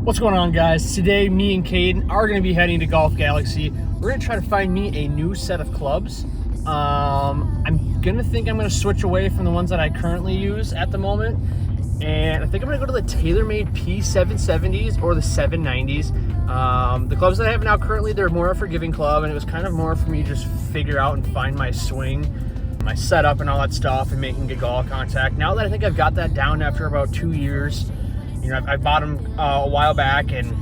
What's going on, guys? Today, me and Caden are going to be heading to Golf Galaxy. We're going to try to find me a new set of clubs. I'm going to switch away from the ones that I currently use at the moment. And I think I'm going to go to the TaylorMade P 770s or the 790s. The clubs that I have now currently, they're more a forgiving club, and it was kind of more for me to just figure out and find my swing, my setup and all that stuff, and making good golf contact. Now that I think I've got that down after about 2 years, you know, I bought them a while back, and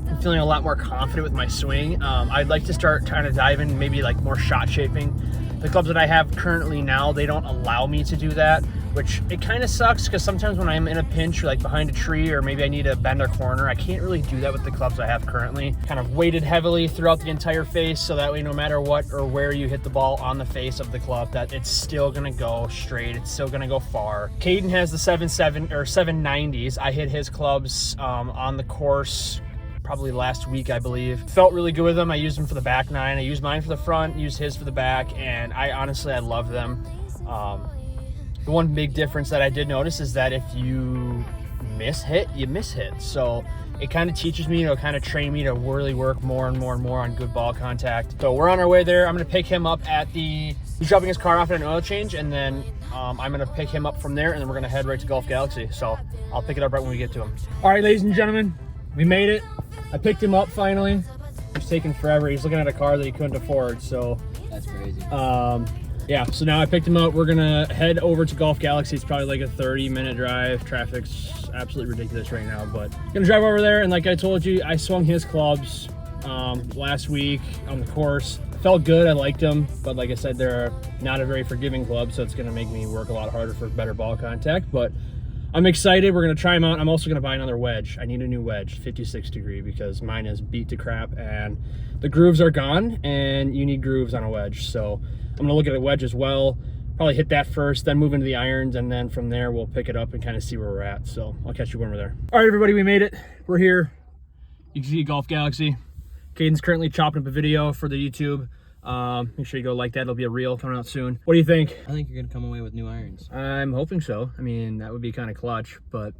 I'm feeling a lot more confident with my swing. I'd like to start trying to dive in maybe like more shot shaping. The clubs that I have currently now, they don't allow me to do that, which it kind of sucks because sometimes when I'm in a pinch or like behind a tree or maybe I need to bend a corner, I can't really do that with the clubs I have currently. Kind of weighted heavily throughout the entire face, so that way no matter what or where you hit the ball on the face of the club, that it's still gonna go straight, it's still gonna go far. Caden has the 790s. I hit his clubs on the course probably last week, I believe. Felt really good with them. I used them for the back nine. I used mine for the front, used his for the back, and I love them. The one big difference that I did notice is that if you miss hit, you miss hit. So it kind of teaches me, kind of train me to really work more and more and more on good ball contact. So we're on our way there. I'm going to pick him up at he's dropping his car off at an oil change, and then I'm going to pick him up from there, and then we're going to head right to Golf Galaxy. So I'll pick it up right when we get to him. All right, ladies and gentlemen, we made it. I picked him up finally. It's taking forever. He's looking at a car that he couldn't afford, so. That's crazy. Yeah, so now I picked him up. We're gonna head over to Golf Galaxy. It's probably like a 30-minute drive. Traffic's absolutely ridiculous right now, but gonna drive over there. And like I told you, I swung his clubs last week on the course. Felt good, I liked them, but like I said, they're not a very forgiving club, so it's gonna make me work a lot harder for better ball contact, but I'm excited. We're gonna try them out. I'm also gonna buy another wedge. I need a new wedge, 56 degree, because mine is beat to crap and the grooves are gone, and you need grooves on a wedge. So I'm gonna look at a wedge as well, probably hit that first, then move into the irons, and then from there we'll pick it up and kind of see where we're at. So I'll catch you when we're there. All right, everybody, we made it. We're here. You can see Golf Galaxy. Caden's currently chopping up a video for the YouTube. Make sure you go like that. It'll be a reel coming out soon. What do you think? I think you're gonna come away with new irons. I'm hoping so. I mean, that would be kind of clutch, but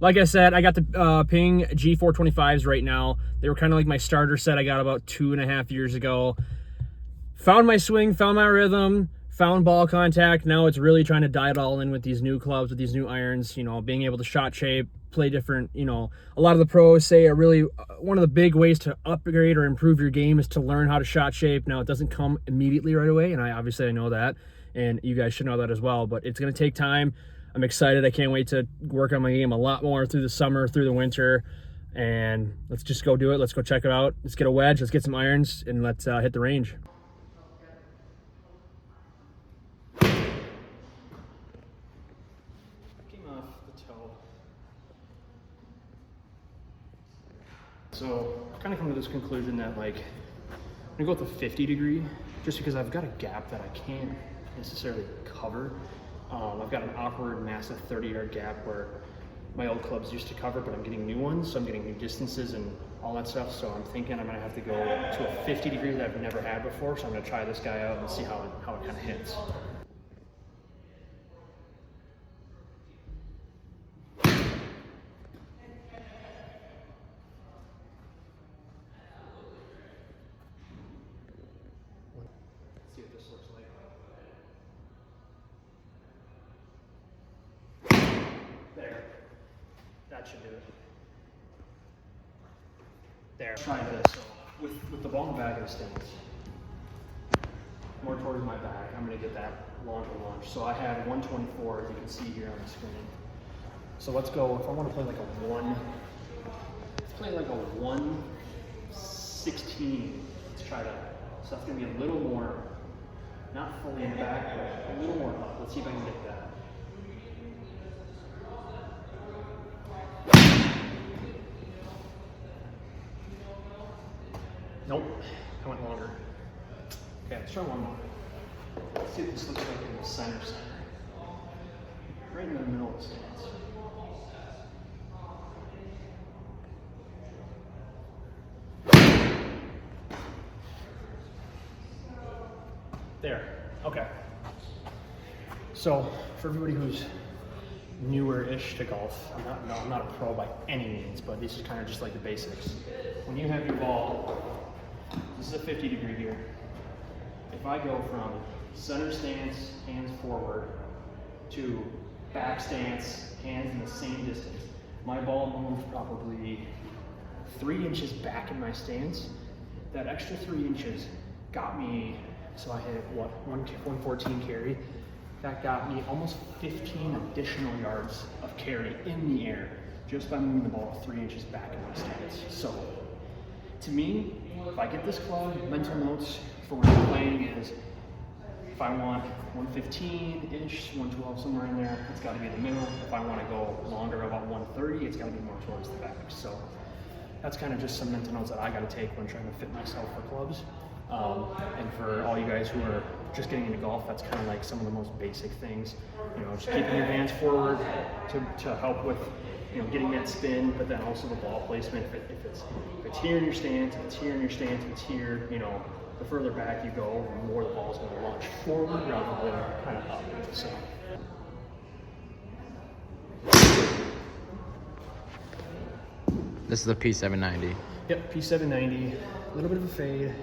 like I said, I got the Ping G425s right now. They were kind of like my starter set I got about 2.5 years ago. Found my swing, found my rhythm, found ball contact. Now it's really trying to dial it all in with these new clubs, with these new irons, being able to shot shape, play different. A lot of the pros say one of the big ways to upgrade or improve your game is to learn how to shot shape. Now, it doesn't come immediately right away, and I know that, and you guys should know that as well, but it's going to take time. I'm excited. I can't wait to work on my game a lot more through the summer, through the winter, and let's just go do it. Let's go check it out. Let's get a wedge, let's get some irons, and let's hit the range. So I've kind of come to this conclusion that I'm gonna go with the 50 degree just because I've got a gap that I can't necessarily cover. I've got an awkward, massive 30-yard gap where my old clubs used to cover, but I'm getting new ones, so I'm getting new distances and all that stuff. So I'm thinking I'm gonna have to go to a 50 degree that I've never had before. So I'm gonna try this guy out and see how it kind of hits. See what this looks like. There. That should do it. There. Try this. So with the ball in the back of the stance, more towards my back, I'm going to get that longer launch. So I have 124, as you can see here on the screen. So let's go. If I want to play like a 116. Let's try that. So that's going to be a little more, not fully in the back, but a little more up. Let's see if I can get that. Nope, I went longer. Okay, let's try one more. Let's see what this looks like in the center. Right in the middle of the stance. There, okay. So for everybody who's newer-ish to golf. I'm not a pro by any means, but this is kind of just like the basics. When you have your ball, this is a 50-degree here. If I go from center stance, hands forward, to back stance, hands in the same distance, my ball moved probably 3 inches back in my stance. That extra 3 inches got me, so I hit what, 114 carry. That got me almost 15 additional yards of carry in the air just by moving the ball 3 inches back in my stance. So to me, if I get this club, mental notes for when I'm playing is if I want 115-ish, 112, somewhere in there, it's got to be in the middle. If I want to go longer, about 130, it's got to be more towards the back. So that's kind of just some mental notes that I got to take when trying to fit myself for clubs. And for all you guys who are just getting into golf, that's kind of like some of the most basic things. You know, just keeping your hands forward to help with, you know, getting that spin, but then also the ball placement. If it's here in your stance, if it's here in your stance, if it's here, you know, the further back you go, the more the ball's going to launch forward rather than kind of up. So. This is the P790. Yep, P790, a little bit of a fade.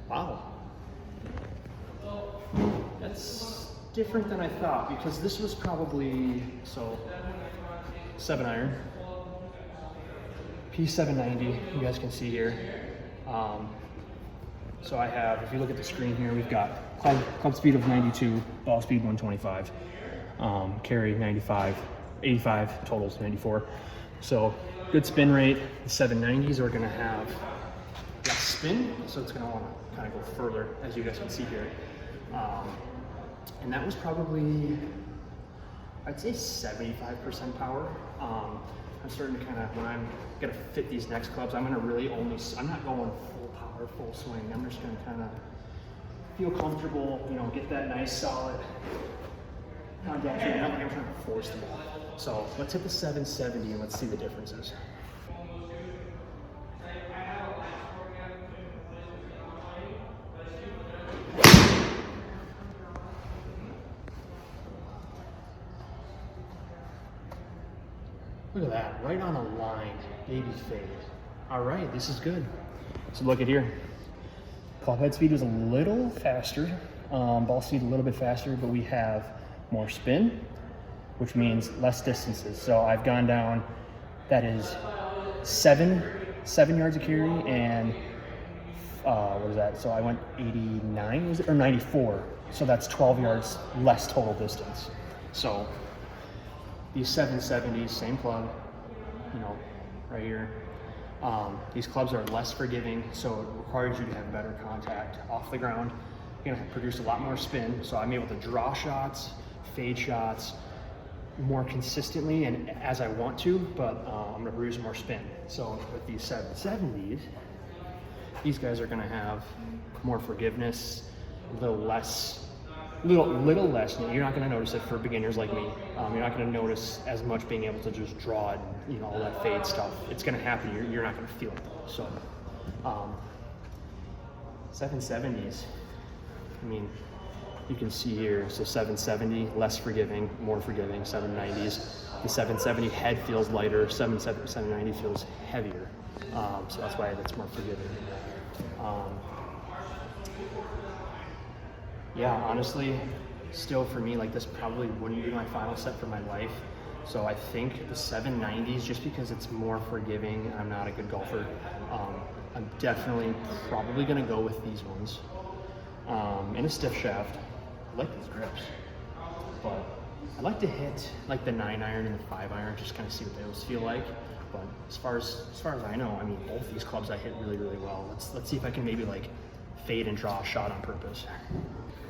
Wow. That's different than I thought because this was probably, so 7-iron. P790, you guys can see here. So I have, if you look at the screen here, we've got club speed of 92, ball speed 125, carry 95, 85, totals 94. So good spin rate. The 790s are gonna have less spin, so it's gonna wanna kind of go further, as you guys can see here. And that was probably, I'd say 75% power. I'm starting to kind of, when I'm gonna fit these next clubs, I'm gonna really only, I'm not going full power, full swing. I'm just gonna kind of feel comfortable, you know, get that nice solid contact. I'm trying to force the ball. So let's hit the 770 and let's see the differences. Look at that, right on a line, baby fade. All right, this is good. So look at here. Club head speed is a little faster, ball speed a little bit faster, but we have more spin, which means less distances. So I've gone down, that is seven yards of carry, and what is that? So I went 89, was it, or 94? So that's 12 yards less total distance. So these 770s, same club, you know, right here. These clubs are less forgiving, so it requires you to have better contact off the ground. You're gonna produce a lot more spin, so I'm able to draw shots, fade shots more consistently and as I want to, but I'm gonna produce more spin. So with these 770s, these guys are gonna have more forgiveness, a little less. You're not going to notice it for beginners like me. You're not going to notice as much being able to just draw and, you know, all that fade stuff. It's going to happen. You're not going to feel it though. So 770s, I mean, you can see here, so 770, less forgiving, more forgiving. 790s, the 770 head feels lighter, 790 feels heavier. So that's why that's more forgiving. Yeah, honestly, still for me, like this probably wouldn't be my final set for my life. So I think the 790s, just because it's more forgiving, I'm not a good golfer. I'm definitely probably gonna go with these ones. In a stiff shaft, I like these grips, but I like to hit like the 9-iron and the 5-iron, just kind of see what those feel like. But as far as I know, I mean, both these clubs I hit really, really well. Let's see if I can maybe like fade and draw a shot on purpose.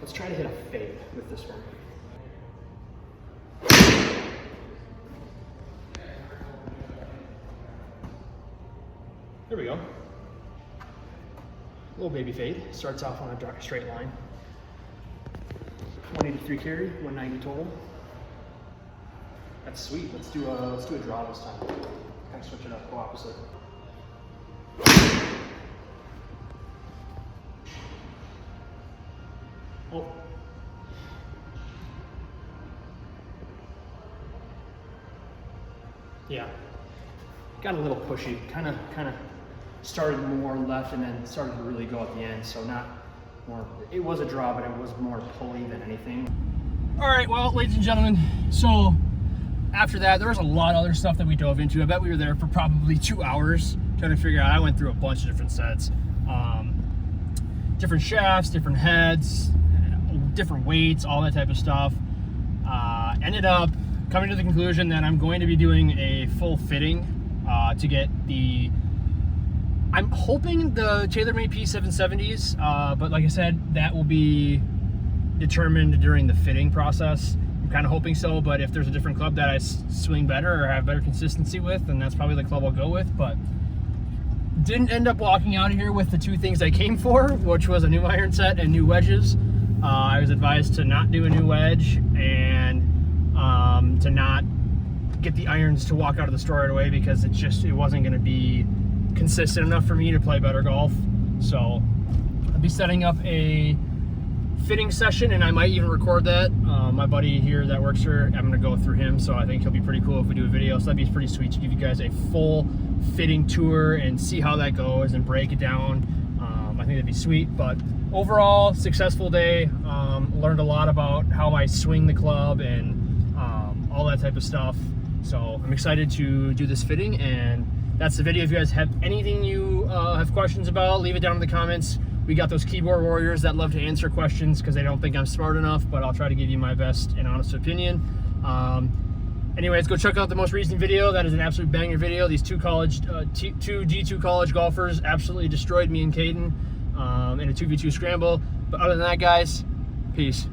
Let's try to hit a fade with this one. There we go. Little baby fade. Starts off on a straight line. 183 carry, 190 total. That's sweet. Let's do a draw this time. Kind of switch it up, go opposite. Oh. Yeah, got a little pushy. Kind of started more left and then started to really go at the end. So not more. It was a draw, but it was more pulley than anything. All right, well, ladies and gentlemen, so after that, there was a lot of other stuff that we dove into. I bet we were there for probably 2 hours trying to figure out. I went through a bunch of different sets, different shafts, different heads, different weights, all that type of stuff. Ended up coming to the conclusion that I'm going to be doing a full fitting to get the, I'm hoping the TaylorMade P 770s, but like I said, that will be determined during the fitting process. I'm kind of hoping so, but if there's a different club that I swing better or have better consistency with, then that's probably the club I'll go with. But didn't end up walking out of here with the two things I came for, which was a new iron set and new wedges. I was advised to not do a new wedge and to not get the irons to walk out of the store right away because it wasn't going to be consistent enough for me to play better golf. So I'll be setting up a fitting session, and I might even record that. My buddy here that works here, I'm gonna go through him, so I think he'll be pretty cool if we do a video. So that'd be pretty sweet to give you guys a full fitting tour and see how that goes and break it down. I think that'd be sweet. But overall, successful day. Learned a lot about how I swing the club and all that type of stuff. So I'm excited to do this fitting, and that's the video. If you guys have anything you have questions about, leave it down in the comments. We got those keyboard warriors that love to answer questions because they don't think I'm smart enough, but I'll try to give you my best and honest opinion. Anyways, go check out the most recent video. That is an absolute banger video. These two D2 college golfers absolutely destroyed me and Caden in a 2v2 scramble. But other than that, guys, peace.